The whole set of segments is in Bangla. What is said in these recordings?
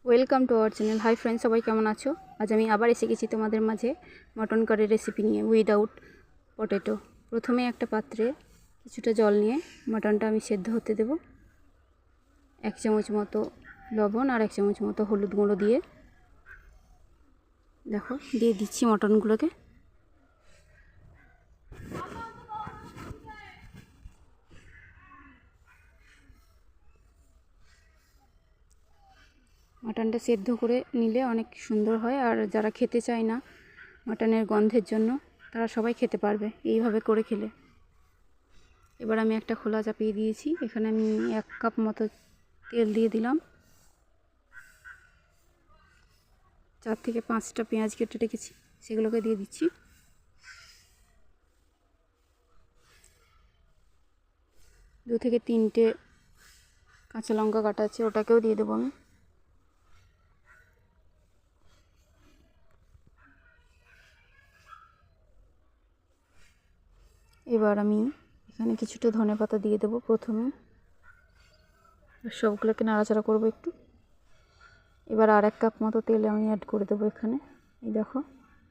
Welcome to our channel. Hi friends, সবাই কেমন আছো? আজ আমি আবার এসে গেছি তোমাদের মাঝে মটন কারির রেসিপি নিয়ে উইদাউট পটেটো। প্রথমে একটা পাত্রে কিছুটা জল নিয়ে মটনটা আমি সেদ্ধ হতে দেব। 1 চামচ মতো লবণ আর 1 চামচ মতো হলুদ গুঁড়ো দিয়ে দেখো দিয়ে দিচ্ছি মটনগুলোকে। মাটনটা সেদ্ধ করে নিলে অনেক সুন্দর হয়, আর যারা খেতে চায় না মাটনের গন্ধের জন্য তারা সবাই খেতে পারবে এইভাবে করে খেলে। এবার আমি একটা খোলা চাপিয়ে দিয়েছি। এখানে আমি 1 কাপ মতো তেল দিয়ে দিলাম। 4 থেকে 5টা পেঁয়াজ কেটে রেখেছি, সেগুলোকে দিয়ে দিচ্ছি। দু থেকে 3টে কাঁচা লঙ্কা কাটা আছে, ওটাকেও দিয়ে দেবো আমি। এবার আমি এখানে কিছুটা ধনেপাতা দিয়ে দেবো প্রথমে, সবগুলোকে নাড়াচাড়া করবো একটু। এবার আর 1 কাপ মতো তেল আমি অ্যাড করে দেবো এখানে। এই দেখো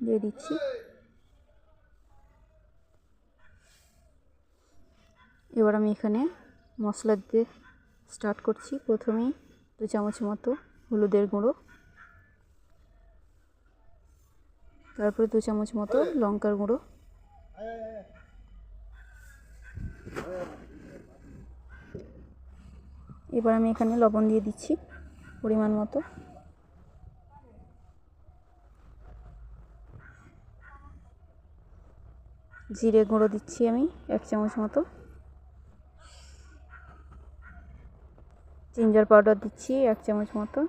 দিয়ে দিচ্ছি। এবার আমি এখানে মশলা দিয়ে স্টার্ট করছি। প্রথমেই 2 চামচ মতো হলুদের গুঁড়ো, তারপরে 2 চামচ মতো লঙ্কার গুঁড়ো, এবার আমি এখানে লবণ দিয়ে দিচ্ছি পরিমাণ মতো। জিরে গুঁড়ো দিচ্ছি আমি 1 চামচ মতো, জিঞ্জার পাউডার দিচ্ছি 1 চামচ মতো।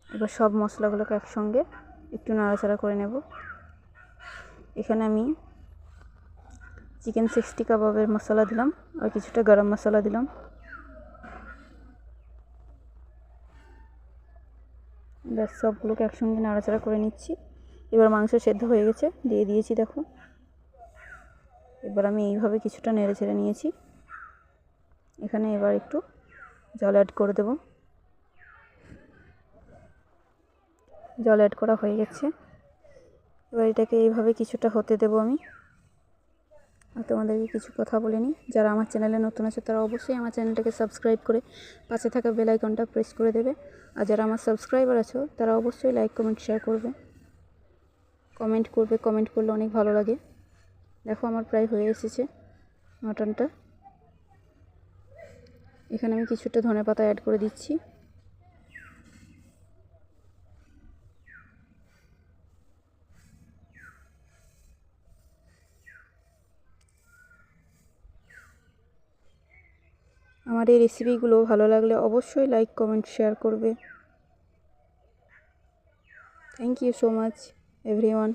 এবার সব মশলাগুলোকে একসঙ্গে একটু নাড়াচাড়া করে নেব। এখানে আমি চিকেন 60 কাবাবের মশলা দিলাম আর কিছুটা গরম মশলা দিলাম। ব্যাস সবগুলোকে একসঙ্গে নাড়াচাড়া করে নিচ্ছি। এবার মাংস সেদ্ধ হয়ে গেছে, দিয়ে দিয়েছি দেখো। এবার আমি এইভাবে কিছুটা নেড়ে ছেড়ে নিয়েছি। এখানে এবার একটু জল অ্যাড করে দেব। জল অ্যাড করা হয়ে গেছে। এবার এটাকে এইভাবে কিছুটা হতে দেব আমি। আর তোমাদেরকে কিছু কথা বলে নিই, যারা আমার চ্যানেলে নতুন আছে তারা অবশ্যই আমার চ্যানেলটাকে সাবস্ক্রাইব করে পাশে থাকা বেল আইকনটা প্রেস করে দেবে। আর যারা আমার সাবস্ক্রাইবার আছো তারা অবশ্যই লাইক কমেন্ট শেয়ার করবে, কমেন্ট করবে। কমেন্ট করলে অনেক ভালো লাগে। দেখো আমার প্রায় হয়ে এসেছে মটনটা। এখানে আমি কিছুটা ধনেপাতা অ্যাড করে দিচ্ছি। আমার এই রেসিপিগুলো ভালো লাগলে অবশ্যই লাইক কমেন্ট শেয়ার করবে। Thank you so much everyone.